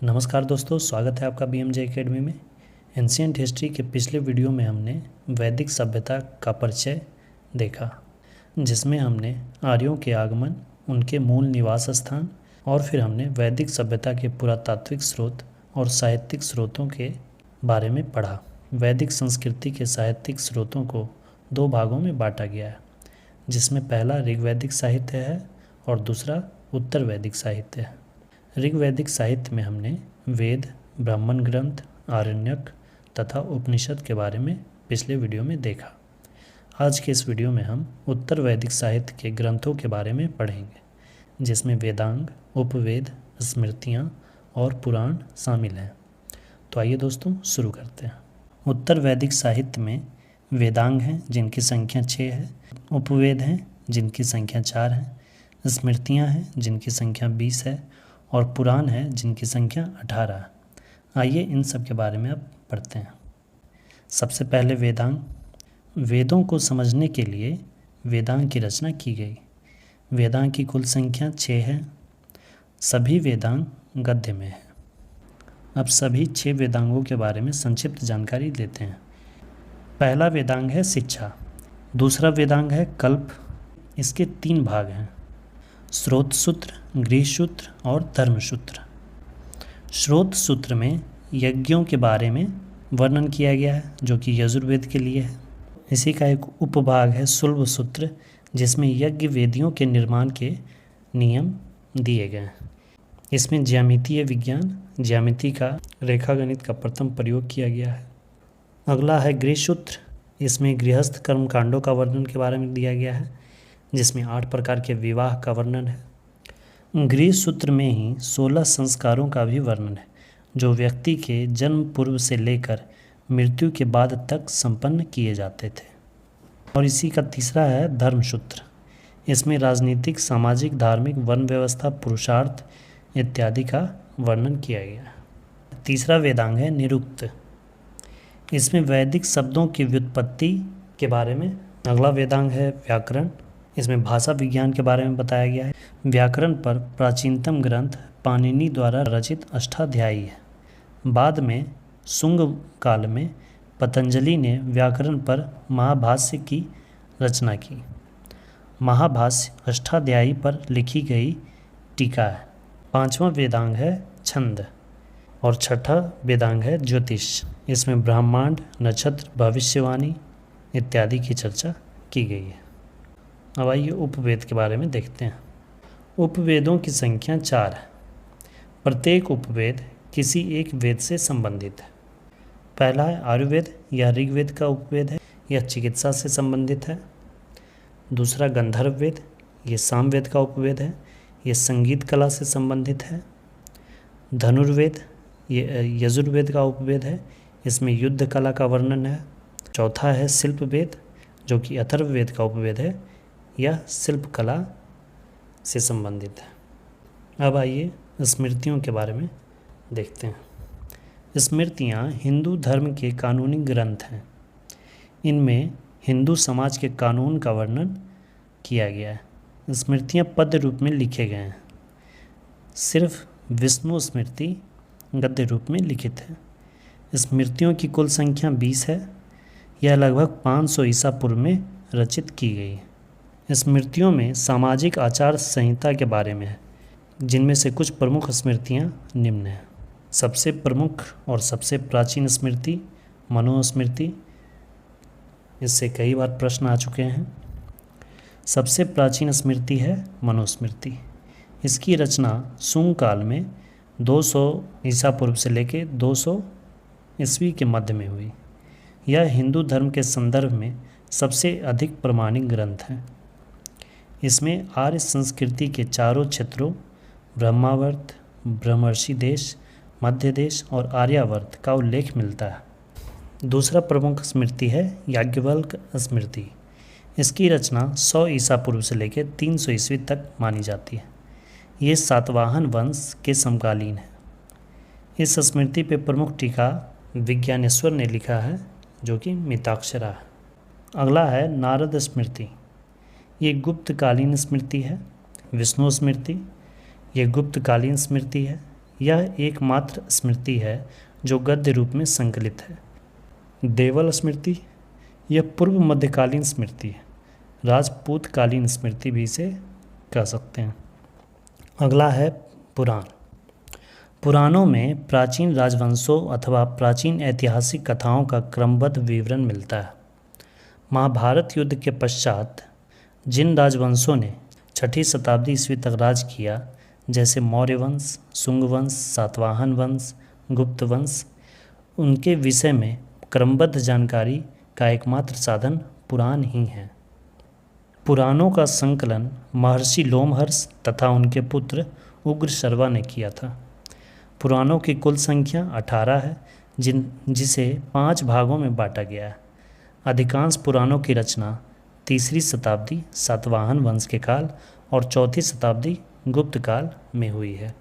नमस्कार दोस्तों, स्वागत है आपका BMJ एकेडमी में। एंशिएंट हिस्ट्री के पिछले वीडियो में हमने वैदिक सभ्यता का परिचय देखा, जिसमें हमने आर्यों के आगमन, उनके मूल निवास स्थान और फिर हमने वैदिक सभ्यता के पुरातात्विक स्रोत और साहित्यिक स्रोतों के बारे में पढ़ा। वैदिक संस्कृति के साहित्यिक स्रोतों को दो भागों में बांटा गया है, जिसमें पहला ऋग्वैदिक साहित्य है और दूसरा उत्तर वैदिक साहित्य है। ऋग्वैदिक साहित्य में हमने वेद, ब्राह्मण ग्रंथ, आरण्यक तथा उपनिषद के बारे में पिछले वीडियो में देखा। आज के इस वीडियो में हम उत्तर वैदिक साहित्य के ग्रंथों के बारे में पढ़ेंगे, जिसमें वेदांग, उपवेद, स्मृतियाँ और पुराण शामिल हैं। तो आइए दोस्तों शुरू करते हैं। उत्तर वैदिक साहित्य में वेदांग हैं, जिनकी संख्या 6 है, उपवेद हैं, जिनकी संख्या 4 है, स्मृतियाँ हैं, जिनकी संख्या 20 है और पुराण है, जिनकी संख्या 18 है। आइए इन सब के बारे में अब पढ़ते हैं। सबसे पहले वेदांग। वेदों को समझने के लिए वेदांग की रचना की गई। वेदांग की कुल संख्या 6 है। सभी वेदांग गद्य में है। अब सभी 6 वेदांगों के बारे में संक्षिप्त जानकारी लेते हैं। पहला वेदांग है शिक्षा। दूसरा वेदांग है कल्प। इसके 3 भाग हैं: स्रोत सूत्र, गृह सूत्र और धर्म सूत्र। स्रोत सूत्र में यज्ञों के बारे में वर्णन किया गया है, जो कि यजुर्वेद के लिए है। इसी का एक उपभाग है शुल्ब सूत्र, जिसमें यज्ञ वेदियों के निर्माण के नियम दिए गए हैं। इसमें ज्यामितीय विज्ञान, ज्यामिति का, रेखागणित का प्रथम प्रयोग किया गया है। अगला है गृह सूत्र। इसमें गृहस्थ कर्मकांडों का वर्णन के बारे में दिया गया है, जिसमें 8 प्रकार के विवाह का वर्णन है। गृह सूत्र में ही 16 संस्कारों का भी वर्णन है, जो व्यक्ति के जन्म पूर्व से लेकर मृत्यु के बाद तक संपन्न किए जाते थे। और इसी का तीसरा है धर्म सूत्र। इसमें राजनीतिक, सामाजिक, धार्मिक, वन व्यवस्था, पुरुषार्थ इत्यादि का वर्णन किया गया है। तीसरा वेदांग है निरुक्त। इसमें वैदिक शब्दों की व्युत्पत्ति के बारे में। अगला वेदांग है व्याकरण। इसमें भाषा विज्ञान के बारे में बताया गया है। व्याकरण पर प्राचीनतम ग्रंथ पाणिनि द्वारा रचित अष्टाध्यायी है। बाद में शुंग काल में पतंजलि ने व्याकरण पर महाभाष्य की रचना की। महाभाष्य अष्टाध्यायी पर लिखी गई टीका है। 5वां वेदांग है छंद और छठा वेदांग है ज्योतिष। इसमें ब्रह्मांड, नक्षत्र, भविष्यवाणी इत्यादि की चर्चा की गई है। अब आइए उपवेद के बारे में देखते हैं। उपवेदों की संख्या 4 है। प्रत्येक उपवेद किसी एक वेद से संबंधित है। पहला है आयुर्वेद, यह ऋग्वेद का उपवेद है, यह चिकित्सा से संबंधित है। दूसरा गंधर्व वेद, यह सामवेद का उपवेद है, यह संगीत कला से संबंधित है। धनुर्वेद, ये यजुर्वेद का उपवेद है, इसमें युद्ध कला का वर्णन है। चौथा है शिल्प वेद, जो कि अथर्ववेद का उपवेद है, यह शिल्प कला से संबंधित है। अब आइए स्मृतियों के बारे में देखते हैं। स्मृतियाँ हिंदू धर्म के कानूनी ग्रंथ हैं। इनमें हिंदू समाज के कानून का वर्णन किया गया है। स्मृतियाँ पद्य रूप में लिखे गए हैं। सिर्फ विष्णु स्मृति गद्य रूप में लिखित है। स्मृतियों की कुल संख्या 20 है। यह लगभग 500 ईसा पूर्व में रचित की गई है। स्मृतियों में सामाजिक आचार संहिता के बारे में है, जिनमें से कुछ प्रमुख स्मृतियाँ निम्न हैं। सबसे प्रमुख और सबसे प्राचीन स्मृति मनुस्मृति। इससे कई बार प्रश्न आ चुके हैं। सबसे प्राचीन स्मृति है मनुस्मृति। इसकी रचना शुंग काल में 200 ईसा पूर्व से लेकर 200 ईस्वी के मध्य में हुई। यह हिंदू धर्म के संदर्भ में सबसे अधिक प्रमाणिक ग्रंथ है। इसमें आर्य संस्कृति के चारों क्षेत्रों ब्रह्मावर्त, ब्रह्मर्षि देश, मध्य देश और आर्यावर्त का उल्लेख मिलता है। दूसरा प्रमुख स्मृति है याज्ञवल्क स्मृति। इसकी रचना 100 ईसा पूर्व से लेकर 300 ईस्वी तक मानी जाती है। ये सातवाहन वंश के समकालीन है। इस स्मृति पे प्रमुख टीका विज्ञानेश्वर ने लिखा है, जो कि मिताक्षरा है। अगला है नारद स्मृति। ये गुप्तकालीन स्मृति है। विष्णु स्मृति, ये गुप्तकालीन स्मृति है। यह एकमात्र स्मृति है जो गद्य रूप में संकलित है। देवल स्मृति यह पूर्व मध्यकालीन स्मृति है, राजपूतकालीन स्मृति भी इसे कह सकते हैं। अगला है पुराण। पुराणों में प्राचीन राजवंशों अथवा प्राचीन ऐतिहासिक कथाओं का क्रमबद्ध विवरण मिलता है। महाभारत युद्ध के पश्चात जिन राजवंशों ने 6ठी शताब्दी ईस्वी तक राज किया, जैसे मौर्य वंश, शुंग वंश, सातवाहन वंश, गुप्त वंश, उनके विषय में क्रमबद्ध जानकारी का एकमात्र साधन पुराण ही है। पुराणों का संकलन महर्षि लोमहर्ष तथा उनके पुत्र उग्रशर्वा ने किया था। पुराणों की कुल संख्या 18 है, जिसे 5 भागों में बांटा गया है। अधिकांश पुराणों की रचना 3री शताब्दी सातवाहन वंश के काल और 4ठी शताब्दी गुप्त काल में हुई है।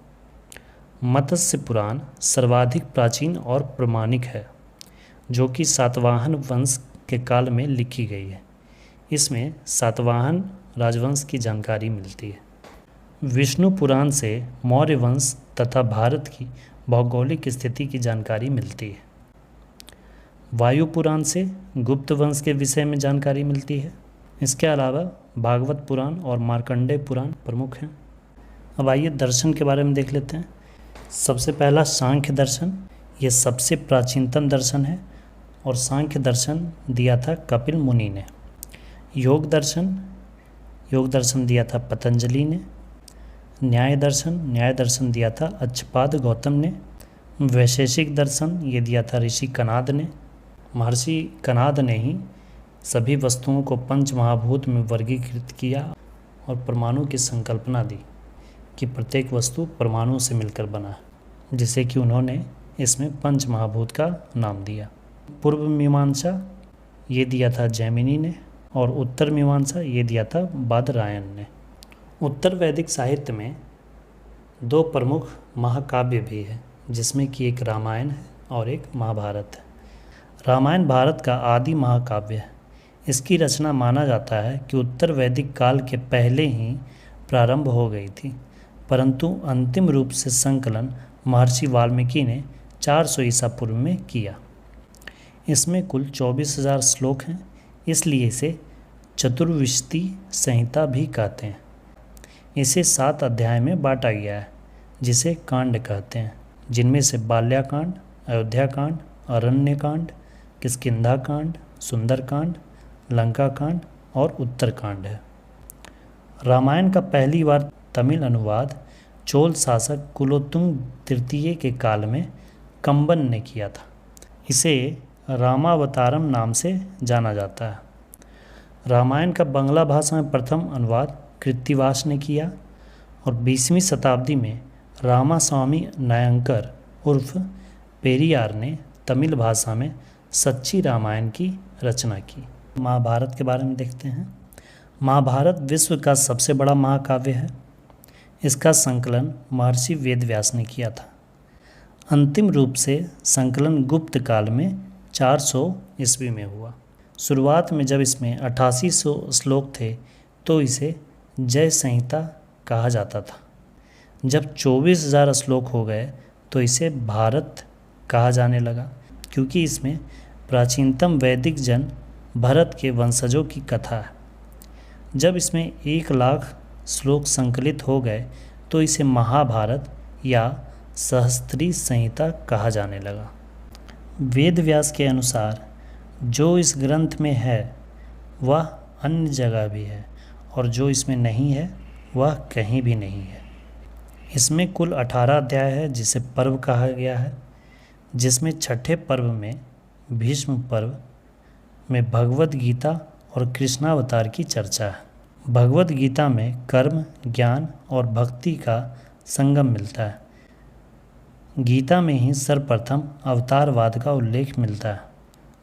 मत्स्य पुराण सर्वाधिक प्राचीन और प्रमाणिक है, जो कि सातवाहन वंश के काल में लिखी गई है। इसमें सातवाहन राजवंश की जानकारी मिलती है। विष्णु पुराण से मौर्य वंश तथा भारत की भौगोलिक स्थिति की जानकारी मिलती है। वायु पुराण से गुप्त वंश के विषय में जानकारी मिलती है। इसके अलावा भागवत पुराण और मार्कंडेय पुराण प्रमुख हैं। अब आइए दर्शन के बारे में देख लेते हैं। सबसे पहला सांख्य दर्शन, ये सबसे प्राचीनतम दर्शन है और सांख्य दर्शन दिया था कपिल मुनि ने। योग दर्शन दिया था पतंजलि ने। न्याय दर्शन दिया था अच्छपाद गौतम ने। वैशेषिक दर्शन ये दिया था ऋषि कनाद ने। महर्षि कनाद ने ही सभी वस्तुओं को पंच महाभूत में वर्गीकृत किया और परमाणु की संकल्पना दी कि प्रत्येक वस्तु परमाणु से मिलकर बना है, जिसे कि उन्होंने इसमें पंच महाभूत का नाम दिया। पूर्व मीमांसा ये दिया था जैमिनी ने और उत्तर मीमांसा ये दिया था बादरायण ने। उत्तर वैदिक साहित्य में 2 प्रमुख महाकाव्य भी है, जिसमें कि एक रामायण है और एक महाभारत है। रामायण भारत का आदि महाकाव्य है। इसकी रचना माना जाता है कि उत्तर वैदिक काल के पहले ही प्रारंभ हो गई थी, परंतु अंतिम रूप से संकलन महर्षि वाल्मीकि ने 400 ईसा पूर्व में किया। इसमें कुल 24,000 श्लोक हैं, इसलिए इसे चतुर्विंशति संहिता भी कहते हैं। इसे 7 अध्याय में बांटा गया है, जिसे कांड कहते हैं, जिनमें से बाल्याकांड, अयोध्याकांड, अरण्यकांड, किष्किंधाकांड, सुंदरकांड, लंकाकांड और उत्तरकांड है। रामायण का पहली बार तमिल अनुवाद चोल शासक कुलोत्तुंग तृतीय के काल में कंबन ने किया था। इसे रामावतारम नाम से जाना जाता है। रामायण का बांग्ला भाषा में प्रथम अनुवाद कृत्तिवास ने किया और 20वीं शताब्दी में रामास्वामी नायंकर उर्फ पेरियार ने तमिल भाषा में सच्ची रामायण की रचना की। महाभारत के बारे में देखते हैं। महाभारत विश्व का सबसे बड़ा महाकाव्य है। इसका संकलन महर्षि वेदव्यास ने किया था। अंतिम रूप से संकलन गुप्त काल में 400 ईस्वी में हुआ। शुरुआत में जब इसमें 8800 श्लोक थे तो इसे जय संहिता कहा जाता था। जब 24,000 श्लोक हो गए तो इसे भारत कहा जाने लगा, क्योंकि इसमें प्राचीनतम वैदिक जन भरत के वंशजों की कथा है। जब इसमें 1 लाख श्लोक संकलित हो गए तो इसे महाभारत या सहस्त्री संहिता कहा जाने लगा। वेद व्यास के अनुसार जो इस ग्रंथ में है वह अन्य जगह भी है और जो इसमें नहीं है वह कहीं भी नहीं है। इसमें कुल 18 अध्याय है, जिसे पर्व कहा गया है, जिसमें 6ठे पर्व में भीष्म पर्व में भगवद गीता और कृष्णावतार की चर्चा है। भगवद गीता में कर्म, ज्ञान और भक्ति का संगम मिलता है। गीता में ही सर्वप्रथम अवतारवाद का उल्लेख मिलता है।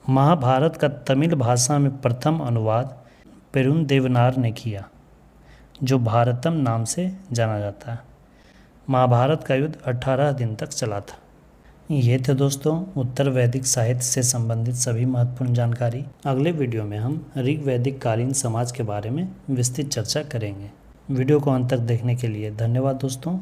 महाभारत का तमिल भाषा में प्रथम अनुवाद पेरुंदेवनार ने किया, जो भारतम नाम से जाना जाता है। महाभारत का युद्ध 18 दिन तक चला था। ये थे दोस्तों उत्तर वैदिक साहित्य से संबंधित सभी महत्वपूर्ण जानकारी। अगले वीडियो में हम ऋग्वैदिक कालीन समाज के बारे में विस्तृत चर्चा करेंगे। वीडियो को अंत तक देखने के लिए धन्यवाद दोस्तों।